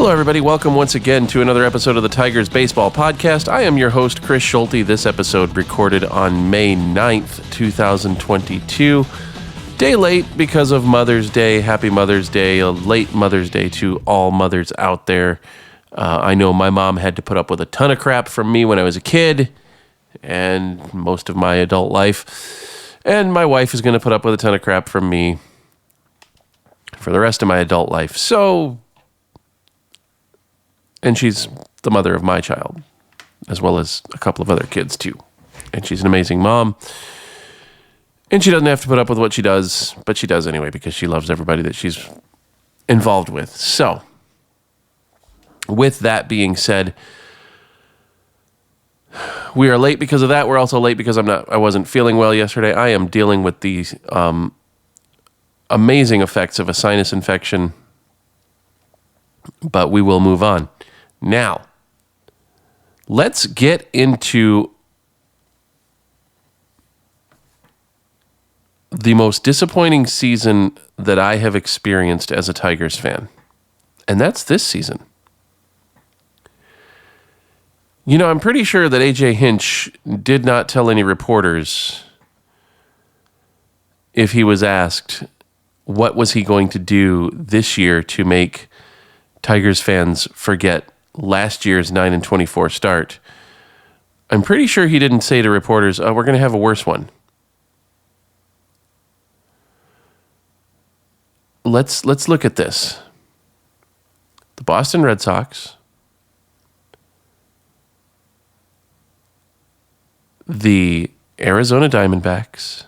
Hello, everybody. Welcome once again to another episode of the Tigers Baseball Podcast. I am your host, Chris Schulte. This episode recorded on May 9th, 2022. Day late because of Mother's Day. Happy Mother's Day. A late Mother's Day to all mothers out there. I know my mom had to put up with a ton of crap from me when I was a kid and most of my adult life. And my wife is going to put up with a ton of crap from me for the rest of my adult life. And she's the mother of my child, as well as a couple of other kids, too. And she's an amazing mom. And she doesn't have to put up with what she does, but she does anyway because she loves everybody that she's involved with. So, with that being said, we are late because of that. We're also late because I wasn't feeling well yesterday. I am dealing with the amazing effects of a sinus infection, but we will move on. Now, let's get into the most disappointing season that I have experienced as a Tigers fan, and that's this season. You know, I'm pretty sure that A.J. Hinch did not tell any reporters if he was asked what was he going to do this year to make Tigers fans forget last year's 9-24 start. I'm pretty sure he didn't say to reporters, "Oh, we're going to have a worse one." Let's look at this. The Boston Red Sox, the Arizona Diamondbacks,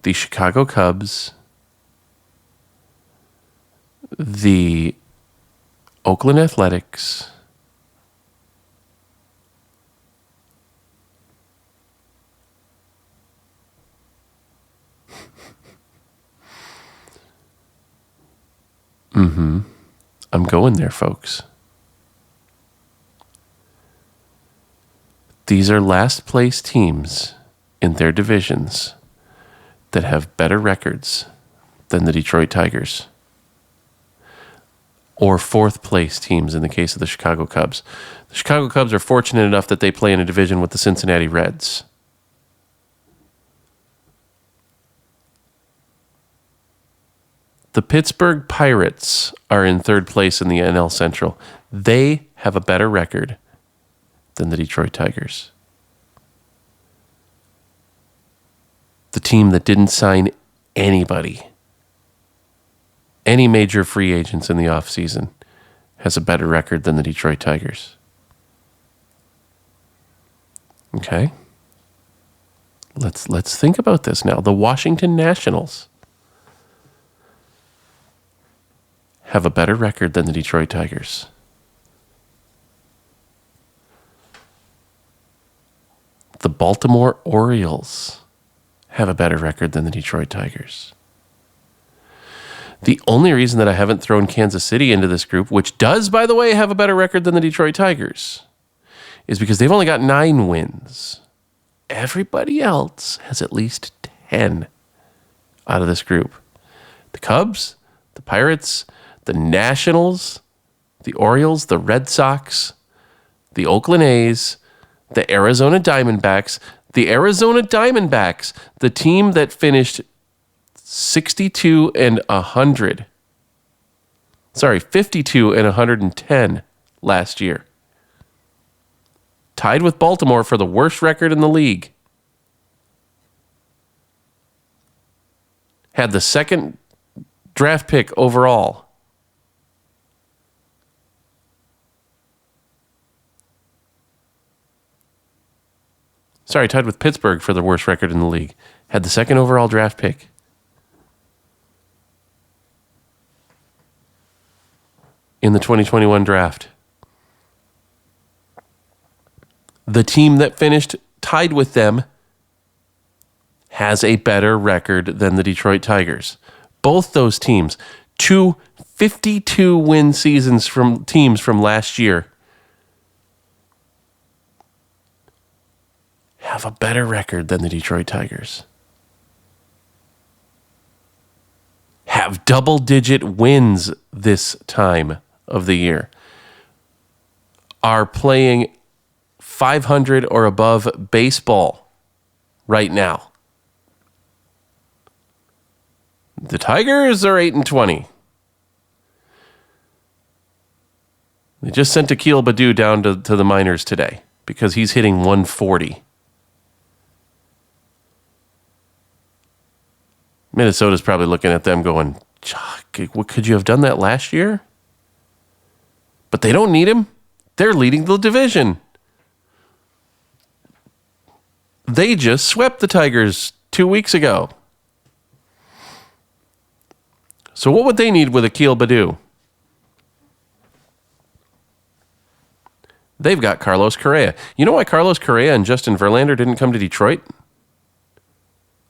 the Chicago Cubs, the Oakland Athletics, I'm going there, folks. These are last place teams in their divisions that have better records than the Detroit Tigers. Or fourth place teams in the case of the Chicago Cubs. The Chicago Cubs are fortunate enough that they play in a division with the Cincinnati Reds. The Pittsburgh Pirates are in third place in the NL Central. They have a better record than the Detroit Tigers. The team that didn't sign anybody, any major free agents in the offseason, has a better record than the Detroit Tigers. Okay? Let's think about this now. The Washington Nationals have a better record than the Detroit Tigers. The Baltimore Orioles have a better record than the Detroit Tigers. The only reason that I haven't thrown Kansas City into this group, which does, by the way, have a better record than the Detroit Tigers, is because they've only got 9 wins. Everybody else has at least 10 out of this group. The Cubs, the Pirates, the Nationals, the Orioles, the Red Sox, the Oakland A's, the Arizona Diamondbacks, the team that finished 52 and 100. 52 and 110 last year. Tied with Baltimore for the worst record in the league. Had the second draft pick overall. Tied with Pittsburgh for the worst record in the league. Had the second overall draft pick. In the 2021 draft. The team that finished tied with them has a better record than the Detroit Tigers. Both those teams, 2 52-win seasons from teams from last year, have a better record than the Detroit Tigers. Have double-digit wins this time of the year are playing 500 or above baseball right now. The Tigers are 8-20. They just sent Akil Baddoo down to the minors today because he's hitting 140. Minnesota's probably looking at them going, could you have done that last year? But they don't need him. They're leading the division. They just swept the Tigers 2 weeks ago. So what would they need with Akil Baddoo? They've got Carlos Correa. You know why Carlos Correa and Justin Verlander didn't come to Detroit?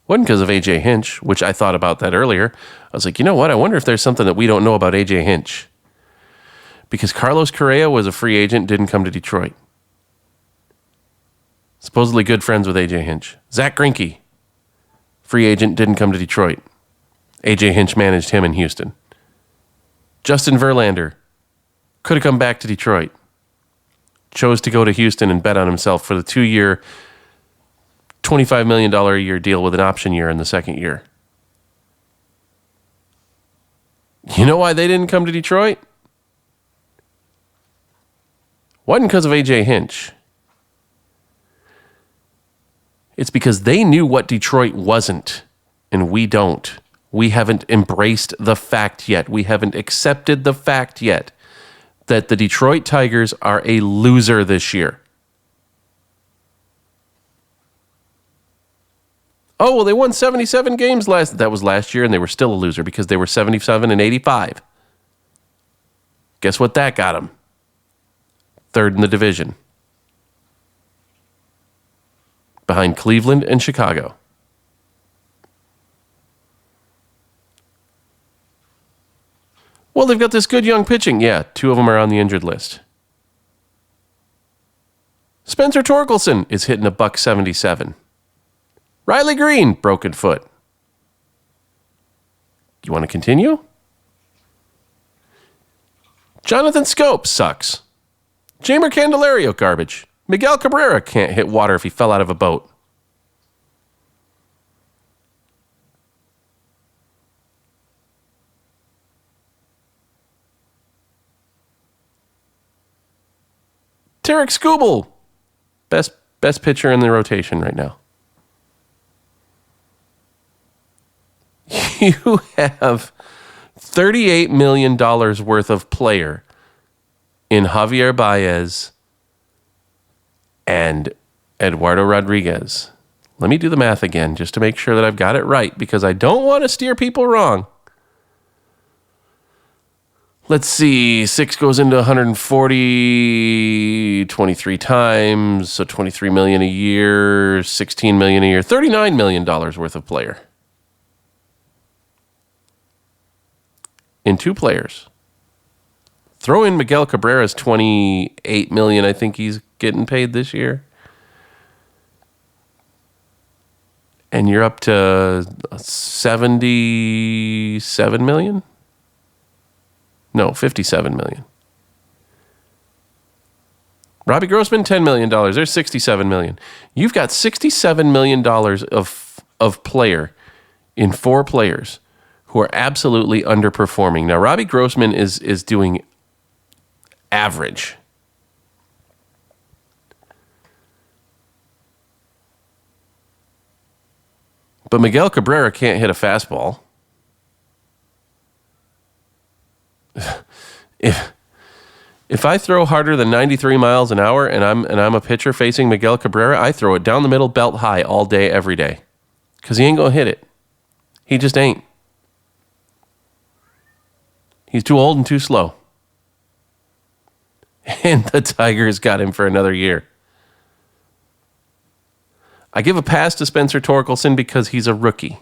Wasn't because of A.J. Hinch, which I thought about that earlier. I was like, you know what? I wonder if there's something that we don't know about A.J. Hinch. Because Carlos Correa was a free agent, didn't come to Detroit. Supposedly good friends with A.J. Hinch. Zach Greinke, free agent, didn't come to Detroit. A.J. Hinch managed him in Houston. Justin Verlander could have come back to Detroit. Chose to go to Houston and bet on himself for the 2-year, $25 million a year deal with an option year in the second year. You know why they didn't come to Detroit? Wasn't because of A.J. Hinch. It's because they knew what Detroit wasn't, and we don't. We haven't embraced the fact yet. We haven't accepted the fact yet that the Detroit Tigers are a loser this year. Oh, well, they won 77 games that was last year, and they were still a loser because they were 77-85. Guess what that got them? Third in the division. Behind Cleveland and Chicago. Well, they've got this good young pitching. Yeah, 2 of them are on the injured list. Spencer Torkelson is hitting $177. Riley Green, broken foot. You want to continue? Jonathan Scope sucks. Jamer Candelario, garbage. Miguel Cabrera can't hit water if he fell out of a boat. Tarek Skubal, best pitcher in the rotation right now. You have $38 million worth of player in Javier Baez and Eduardo Rodriguez. Let me do the math again just to make sure that I've got it right because I don't want to steer people wrong. Let's see, 6 goes into 140, 23 times, so $23 million a year, $16 million a year, $39 million worth of player. In 2 players. Throw in Miguel Cabrera's $28 million, I think he's getting paid this year. And you're up to $77 million? No, $57 million. Robbie Grossman, $10 million. There's $67 million. You've got $67 million of player in 4 players who are absolutely underperforming. Now, Robbie Grossman is doing average. But Miguel Cabrera can't hit a fastball. If I throw harder than 93 miles an hour and I'm a pitcher facing Miguel Cabrera, I throw it down the middle, belt high, all day, every day. Because he ain't going to hit it. He just ain't. He's too old and too slow. And the Tigers got him for another year. I give a pass to Spencer Torkelson because he's a rookie.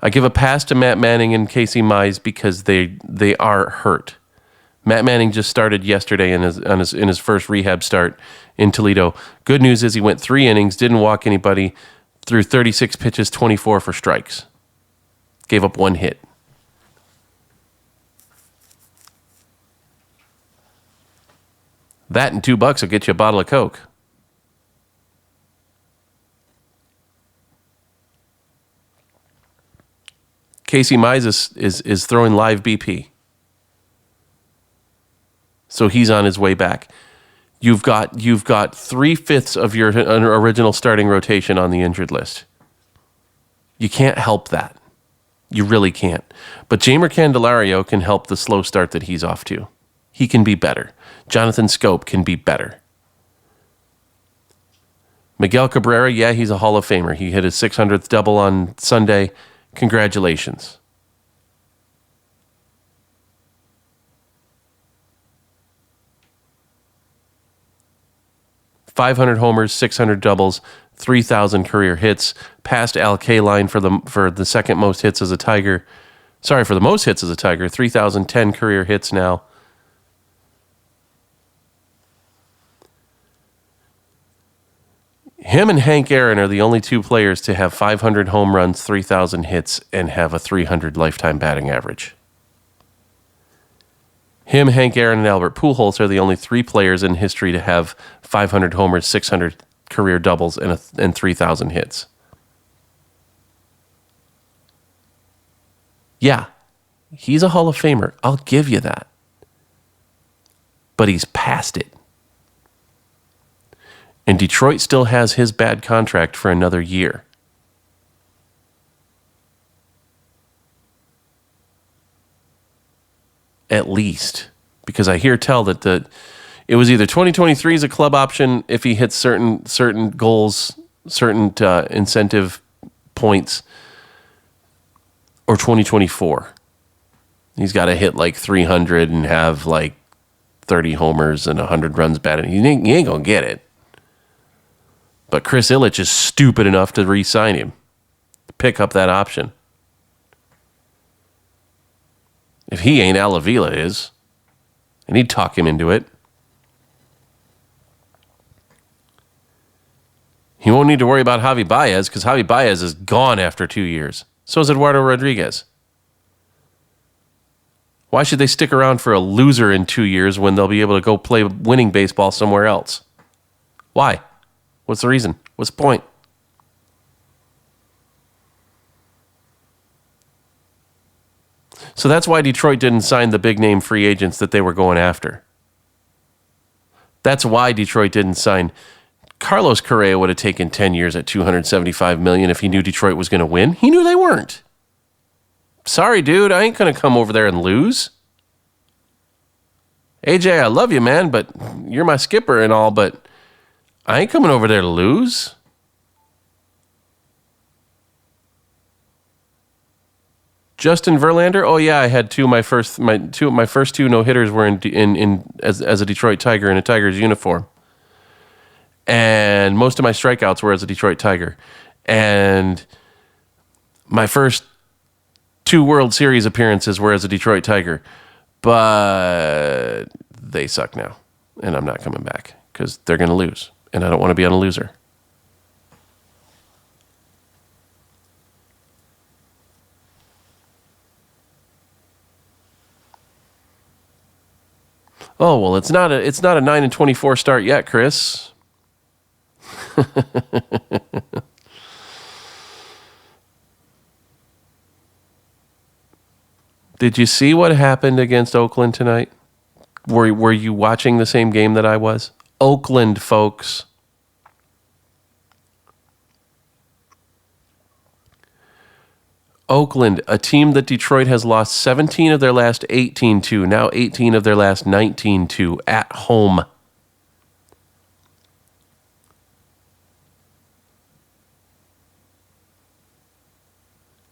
I give a pass to Matt Manning and Casey Mize because they are hurt. Matt Manning just started yesterday in his first rehab start in Toledo. Good news is he went 3 innings, didn't walk anybody, threw 36 pitches, 24 for strikes. Gave up 1 hit. That and $2 will get you a bottle of Coke. Casey Mize is throwing live BP. So he's on his way back. You've got 3/5 of your original starting rotation on the injured list. You can't help that. You really can't. But Jeimer Candelario can help the slow start that he's off to. He can be better. Jonathan Scope can be better. Miguel Cabrera, yeah, he's a Hall of Famer. He hit his 600th double on Sunday. Congratulations. .500 homers, 600 doubles, 3,000 career hits, passed Al Kaline for the second most hits as a Tiger. Sorry, for the most hits as a Tiger, 3,010 career hits now. Him and Hank Aaron are the only two players to have 500 home runs, 3,000 hits, and have a 300 lifetime batting average. Him, Hank Aaron, and Albert Pujols are the only three players in history to have 500 homers, 600 career doubles, and 3,000 hits. Yeah, he's a Hall of Famer. I'll give you that. But he's past it. And Detroit still has his bad contract for another year. At least. Because I hear tell that it was either 2023 is a club option if he hits certain goals, certain incentive points, or 2024. He's got to hit like 300 and have like 30 homers and 100 runs batted. He ain't going to get it. But Chris Ilitch is stupid enough to re-sign him, to pick up that option. If he ain't, Al Avila is. And he'd talk him into it. He won't need to worry about Javi Baez because Javi Baez is gone after 2 years. So is Eduardo Rodriguez. Why should they stick around for a loser in 2 years when they'll be able to go play winning baseball somewhere else? Why? What's the reason? What's the point? So that's why Detroit didn't sign the big name free agents that they were going after. That's why Detroit didn't sign. Carlos Correa would have taken 10 years at $275 million if he knew Detroit was going to win. He knew they weren't. Sorry, dude, I ain't going to come over there and lose. AJ, I love you, man, but you're my skipper and all, but I ain't coming over there to lose. Justin Verlander, oh yeah, I had my first two no-hitters were in as a Detroit Tiger in a Tigers uniform. And most of my strikeouts were as a Detroit Tiger. And my first 2 World Series appearances were as a Detroit Tiger. But they suck now. And I'm not coming back because they're going to lose. And I don't want to be on a loser. Oh, well, it's not a 9-24 start yet, Chris. Did you see what happened against Oakland tonight? Were you watching the same game that I was? Oakland, folks. Oakland, a team that Detroit has lost 17 of their last 18 to, now 18 of their last 19 to, at home.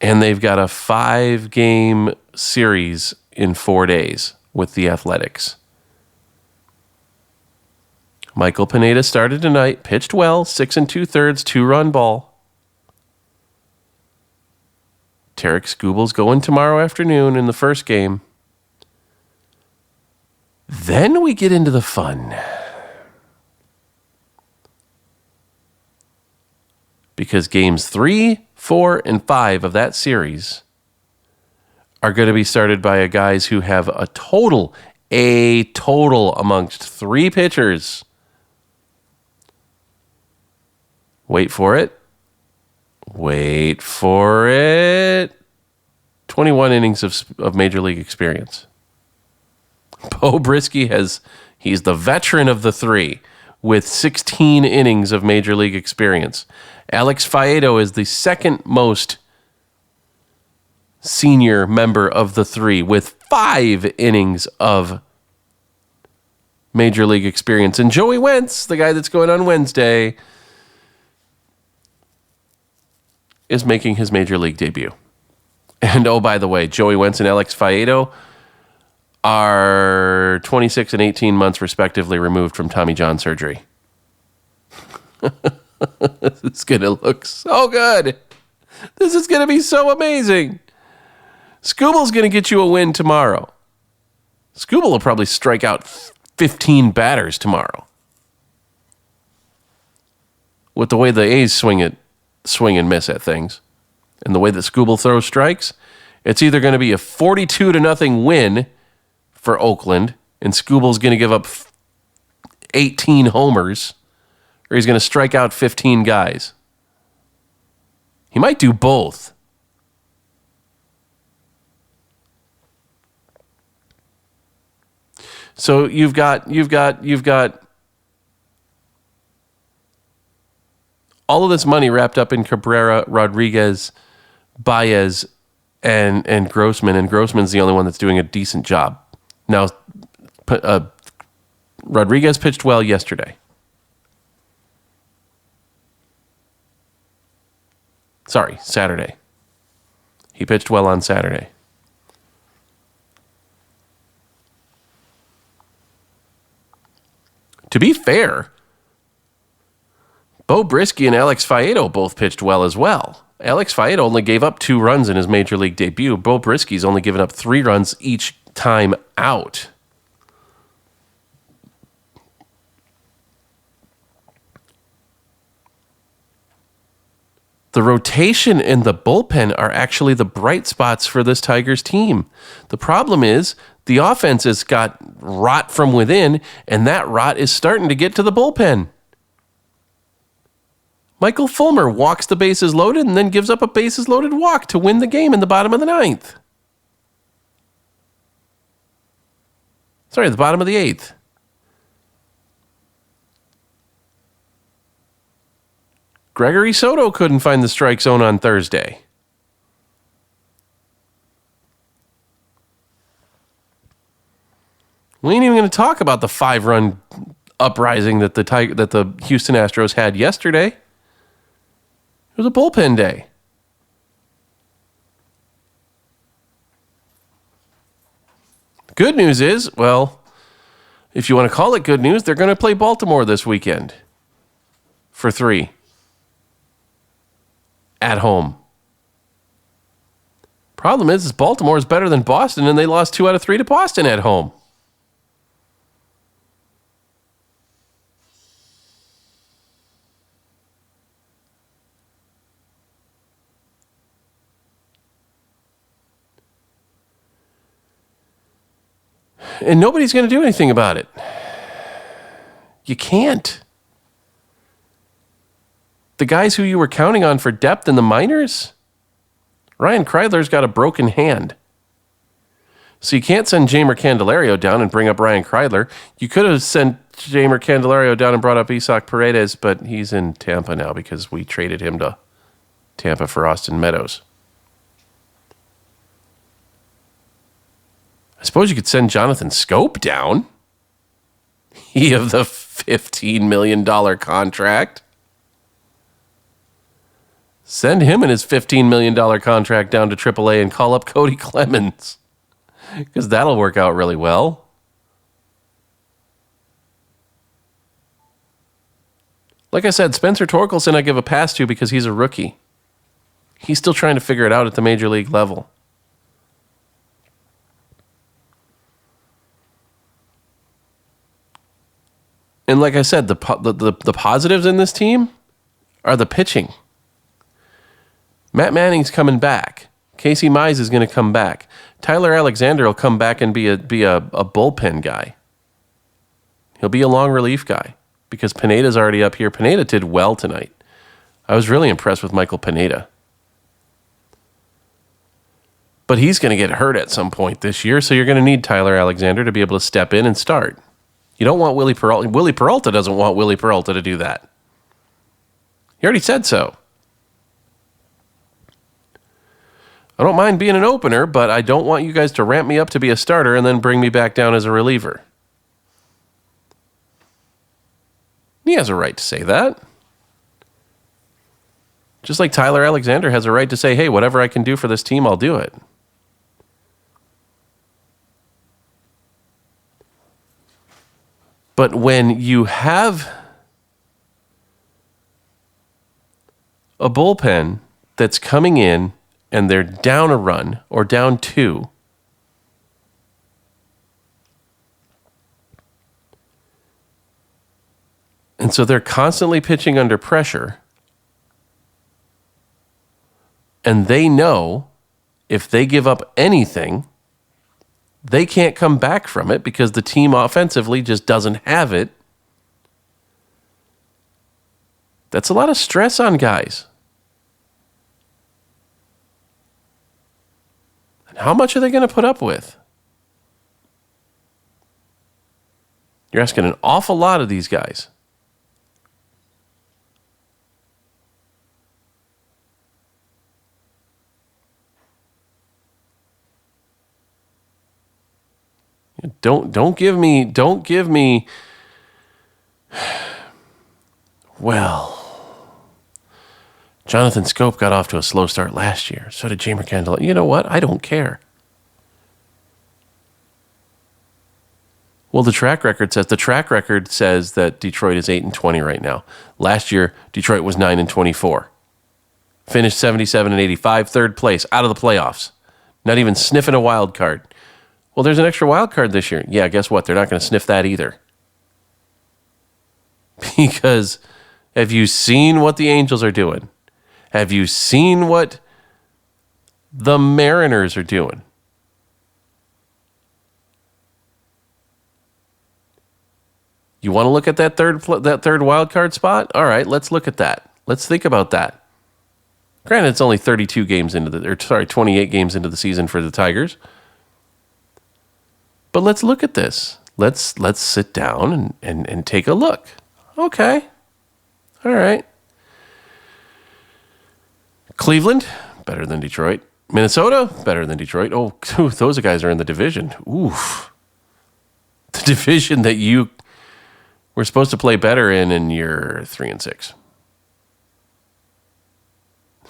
And they've got a 5-game series in 4 days with the Athletics. Michael Pineda started tonight, pitched well, 6 2/3, 2-run ball. Tarek Skubal's going tomorrow afternoon in the first game. Then we get into the fun. Because games 3, 4, and 5 of that series are going to be started by guys who have a total a total amongst 3 pitchers. Wait for it. 21 innings of Major League experience. Bo Brisky he's the veteran of the 3 with 16 innings of Major League experience. Alex Faedo is the second most senior member of the 3 with 5 innings of Major League experience. And Joey Wentz, the guy that's going on Wednesday, is making his Major League debut. And oh, by the way, Joey Wentz and Alex Faedo are 26 and 18 months respectively removed from Tommy John surgery. It's going to look so good. This is going to be so amazing. Scooble's going to get you a win tomorrow. Scooble will probably strike out 15 batters tomorrow. With the way the A's swing and miss at things, and the way that Scooble throws strikes, it's either going to be a 42-0 win for Oakland, and Scooble's going to give up 18 homers, or he's going to strike out 15 guys. He might do both. So you've got all of this money wrapped up in Cabrera, Rodriguez, Baez, and Grossman, and Grossman's the only one that's doing a decent job. Now, Rodriguez pitched well yesterday. Sorry, Saturday. He pitched well on Saturday. To be fair, Bo Brisky and Alex Faedo both pitched well as well. Alex Faedo only gave up 2 runs in his Major League debut. Bo Brisky's only given up 3 runs each time out. The rotation and the bullpen are actually the bright spots for this Tigers team. The problem is the offense has got rot from within, and that rot is starting to get to the bullpen. Michael Fulmer walks the bases loaded and then gives up a bases loaded walk to win the game in the bottom of the 9th. Sorry, the bottom of the 8th. Gregory Soto couldn't find the strike zone on Thursday. We ain't even going to talk about the 5-run uprising that the Houston Astros had yesterday. It was a bullpen day. Good news is, well, if you want to call it good news, they're going to play Baltimore this weekend for 3 at home. Problem is Baltimore is better than Boston, and they lost 2 out of 3 to Boston at home. And nobody's going to do anything about it. You can't. The guys who you were counting on for depth in the minors, Ryan Kreidler's got a broken hand. So you can't send Jeimer Candelario down and bring up Ryan Kreidler. You could have sent Jeimer Candelario down and brought up Isaac Paredes, but he's in Tampa now because we traded him to Tampa for Austin Meadows. I suppose you could send Jonathan Scope down. He of the $15 million contract. Send him and his $15 million contract down to AAA and call up Cody Clemens. Because that'll work out really well. Like I said, Spencer Torkelson I give a pass to because he's a rookie. He's still trying to figure it out at the major league level. And like I said, the positives in this team are the pitching. Matt Manning's coming back. Casey Mize is going to come back. Tyler Alexander will come back and be a bullpen guy. He'll be a long relief guy because Pineda's already up here. Pineda did well tonight. I was really impressed with Michael Pineda. But he's going to get hurt at some point this year, so you're going to need Tyler Alexander to be able to step in and start. You don't want Willie Peralta. Willie Peralta doesn't want Willie Peralta to do that. He already said so. I don't mind being an opener, but I don't want you guys to ramp me up to be a starter and then bring me back down as a reliever. He has a right to say that. Just like Tyler Alexander has a right to say, hey, whatever I can do for this team, I'll do it. But when you have a bullpen that's coming in and they're down a run or down two, and so they're constantly pitching under pressure, and they know if they give up anything, they can't come back from it because the team offensively just doesn't have it. That's a lot of stress on guys. And how much are they going to put up with? You're asking an awful lot of these guys. Don't give me well, Jonathan Scope got off to a slow start last year. So did Jamer Candela. You know what? I don't care. Well, the track record says that Detroit is 8-20 right now. Last year, Detroit was 9-24. Finished 77-85, third place, out of the playoffs. Not even sniffing a wild card. Well, there's an extra wild card this year. Yeah, guess what? They're not going to sniff that either. Because have you seen what the Angels are doing? Have you seen what the Mariners are doing? You want to look at that third wild card spot? All right, let's look at that. Let's think about that. Granted, it's only 28 games into the season for the Tigers. But let's look at this. Let's sit down and take a look. Okay. All right. Cleveland, better than Detroit. Minnesota, better than Detroit. Oh, those guys are in the division. Oof. The division that you were supposed to play better in, and you're 3-6.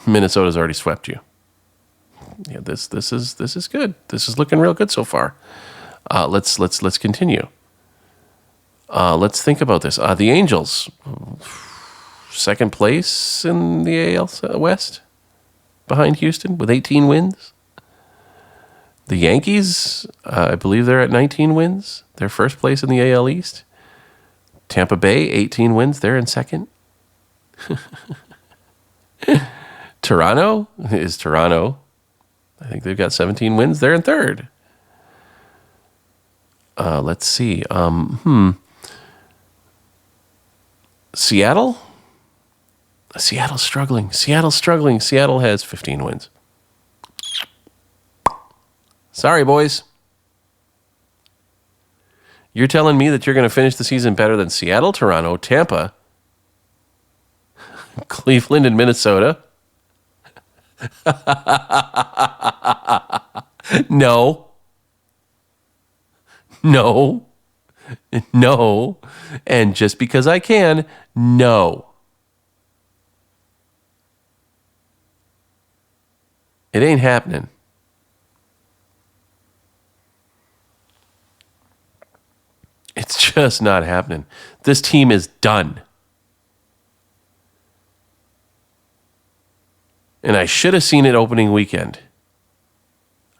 Minnesota's already swept you. Yeah, this is good. This is looking real good so far. Let's continue. Let's think about this. The Angels, second place in the AL West, behind Houston with 18 wins. The Yankees, I believe they're at 19 wins. They're first place in the AL East. Tampa Bay, 18 wins. They're in second. Toronto is Toronto. I think they've got 17 wins. They're in third. Let's see. Seattle? Seattle's struggling. Seattle has 15 wins. Sorry, boys. You're telling me that you're going to finish the season better than Seattle, Toronto, Tampa, Cleveland, and Minnesota? No. And just because I can, no. It ain't happening. It's just not happening. This team is done. And I should have seen it opening weekend.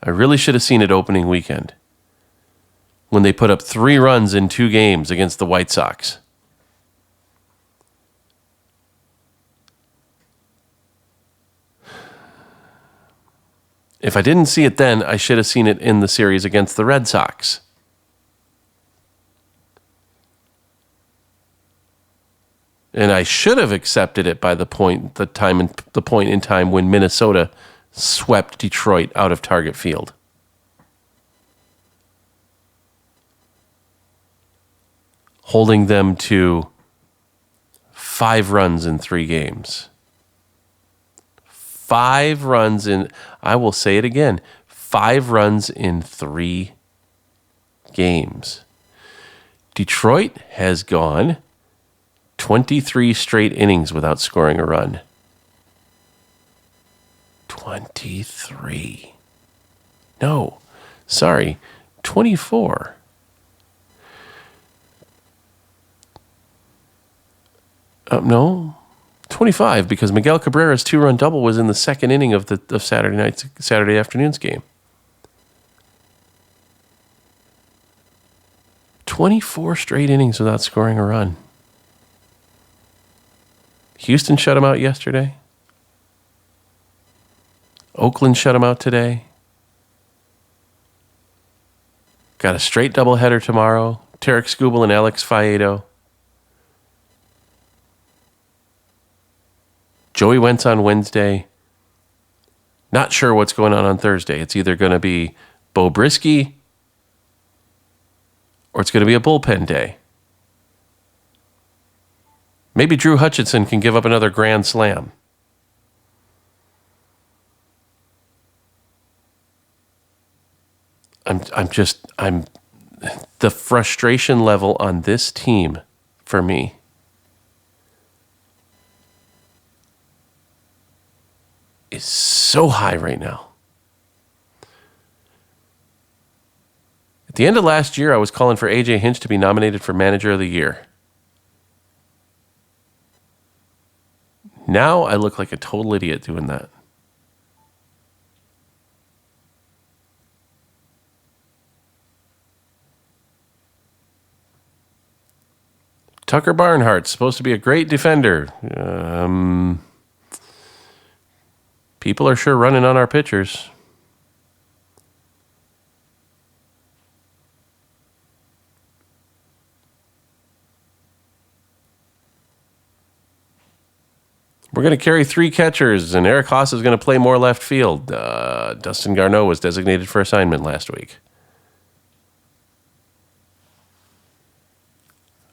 I really should have seen it opening weekend, when they put up 3 runs in 2 games against the White Sox. If I didn't see it then, I should have seen it in the series against the Red Sox. And I should have accepted it by the point in time when Minnesota swept Detroit out of Target Field. Holding them to 5 runs in 3 games. 5 runs in, I will say it again, 5 runs in 3 games. Detroit has gone 23 straight innings without scoring a run. 23. No, sorry, 24. No, 25, because Miguel Cabrera's 2-run double was in the second inning of Saturday afternoon's game. 24 straight innings without scoring a run. Houston shut him out yesterday. Oakland shut him out today. Got a straight doubleheader tomorrow. Tarek Skubal and Alex Faedo. Joey Wentz on Wednesday. Not sure what's going on Thursday. It's either going to be Bo Brisky or it's going to be a bullpen day. Maybe Drew Hutchinson can give up another grand slam. I'm the frustration level on this team for me is so high right now. At the end of last year, I was calling for AJ Hinch to be nominated for Manager of the Year. Now I look like a total idiot doing that. Tucker Barnhart's supposed to be a great defender. People are sure running on our pitchers. We're going to carry 3 catchers, and Eric Haas is going to play more left field. Dustin Garneau was designated for assignment last week.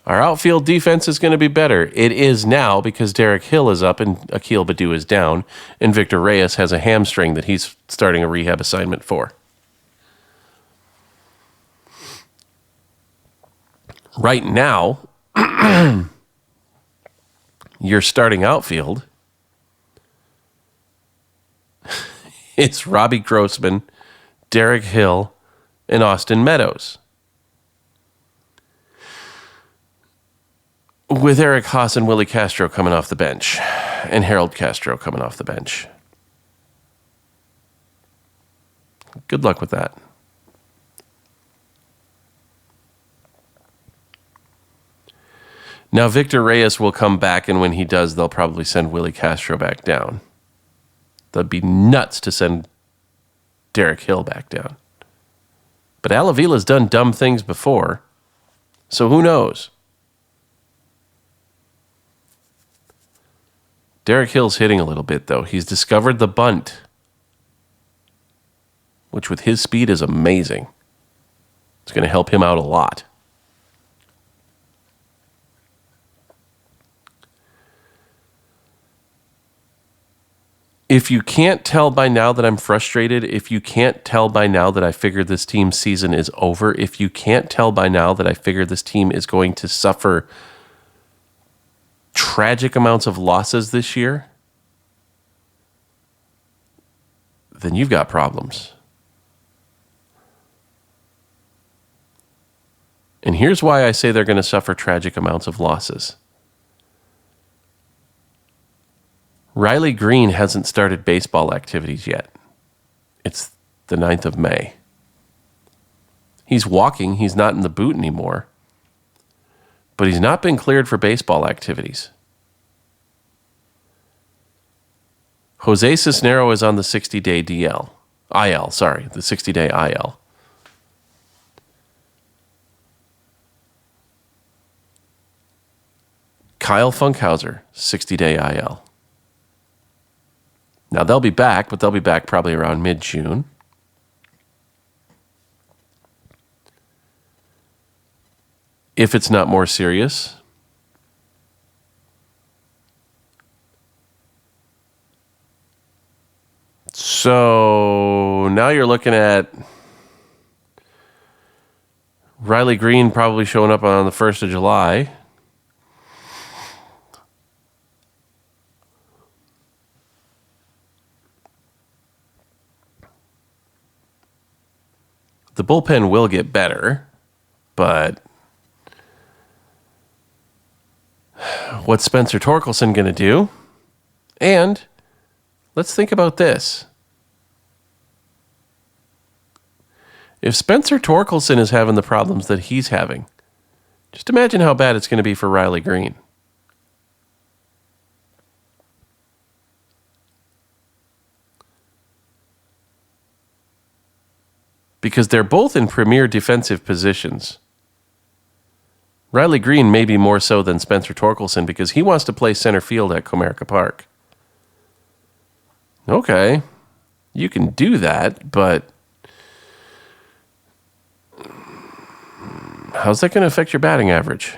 Our outfield defense is going to be better. It is now because Derek Hill is up and Akil Baddoo is down, and Victor Reyes has a hamstring that he's starting a rehab assignment for. Right now, your starting outfield, it's Robbie Grossman, Derek Hill, and Austin Meadows. With Eric Haas and Willie Castro coming off the bench, and Harold Castro coming off the bench. Good luck with that. Now, Victor Reyes will come back, and when he does, they'll probably send Willie Castro back down. They'd be nuts to send Derek Hill back down. But Al Avila's done dumb things before, so who knows? Derek Hill's hitting a little bit, though. He's discovered the bunt, which with his speed is amazing. It's going to help him out a lot. If you can't tell by now that I'm frustrated, if you can't tell by now that I figured this team's season is over, if you can't tell by now that I figured this team is going to suffer tragic amounts of losses this year, then you've got problems. And here's why I say they're going to suffer tragic amounts of losses. Riley Green hasn't started baseball activities yet. It's the 9th of May. He's walking. He's not in the boot anymore. But he's not been cleared for baseball activities. Jose Cisnero is on the 60-day DL. IL, sorry, the 60-day IL. Kyle Funkhauser, 60-day IL. Now, they'll be back, but they'll be back probably around mid-June. If it's not more serious. So now you're looking at Riley Green probably showing up on the 1st of July. The bullpen will get better, but what's Spencer Torkelson going to do? And let's think about this. If Spencer Torkelson is having the problems that he's having, just imagine how bad it's going to be for Riley Green. Because they're both in premier defensive positions. Riley Green may be more so than Spencer Torkelson because he wants to play center field at Comerica Park. Okay, you can do that, but how's that going to affect your batting average?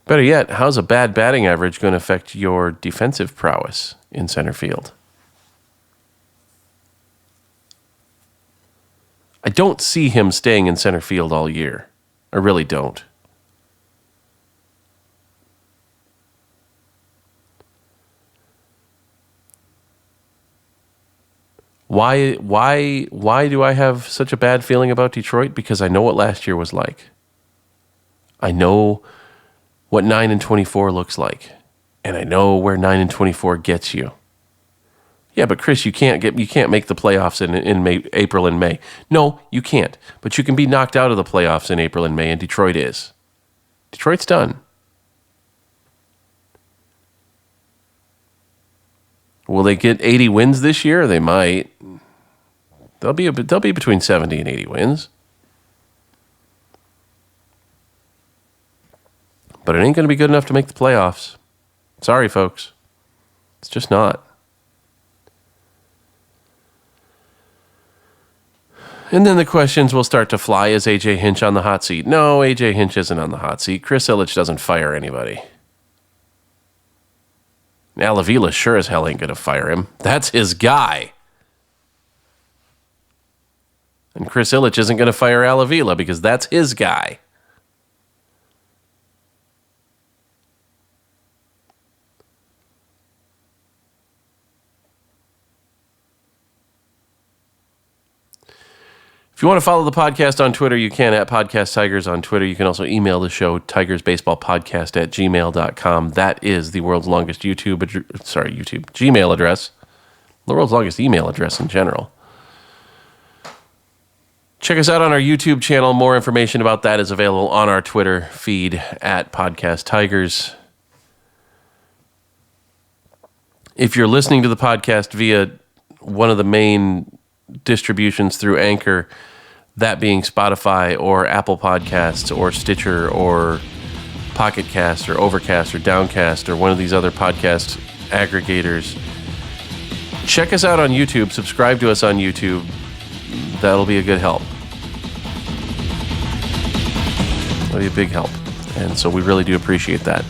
Better yet, how's a bad batting average going to affect your defensive prowess in center field? I don't see him staying in center field all year. I really don't. Why do I have such a bad feeling about Detroit? Because I know what last year was like. I know what 9-24 looks like. And I know where 9-24 gets you. Yeah, but Chris, you can't make the playoffs in May, April and May. No, you can't. But you can be knocked out of the playoffs in April and May, and Detroit is. Detroit's done. Will they get 80 wins this year? They might. They'll be between 70 and 80 wins. But it ain't going to be good enough to make the playoffs. Sorry, folks. It's just not. And then the questions will start to fly. Is A.J. Hinch on the hot seat? No, A.J. Hinch isn't on the hot seat. Chris Ilitch doesn't fire anybody. Al Avila sure as hell ain't going to fire him. That's his guy. And Chris Ilitch isn't going to fire Al Avila because that's his guy. If you want to follow the podcast on Twitter, you can at Podcast Tigers on Twitter. You can also email the show, tigersbaseballpodcast@gmail.com. That is the world's longest Gmail address. The world's longest email address in general. Check us out on our YouTube channel. More information about that is available on our Twitter feed at Podcast Tigers. If you're listening to the podcast via one of the main distributions through Anchor, that being Spotify or Apple Podcasts or Stitcher or Pocket Cast or Overcast or Downcast or one of these other podcast aggregators, check us out on YouTube. Subscribe to us on YouTube. That'll be a good help. That'll be a big help. And so we really do appreciate that.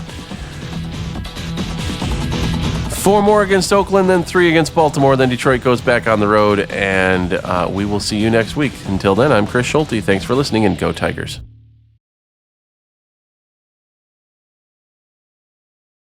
4 more against Oakland, then 3 against Baltimore. Then Detroit goes back on the road, and we will see you next week. Until then, I'm Chris Schulte. Thanks for listening, and go Tigers.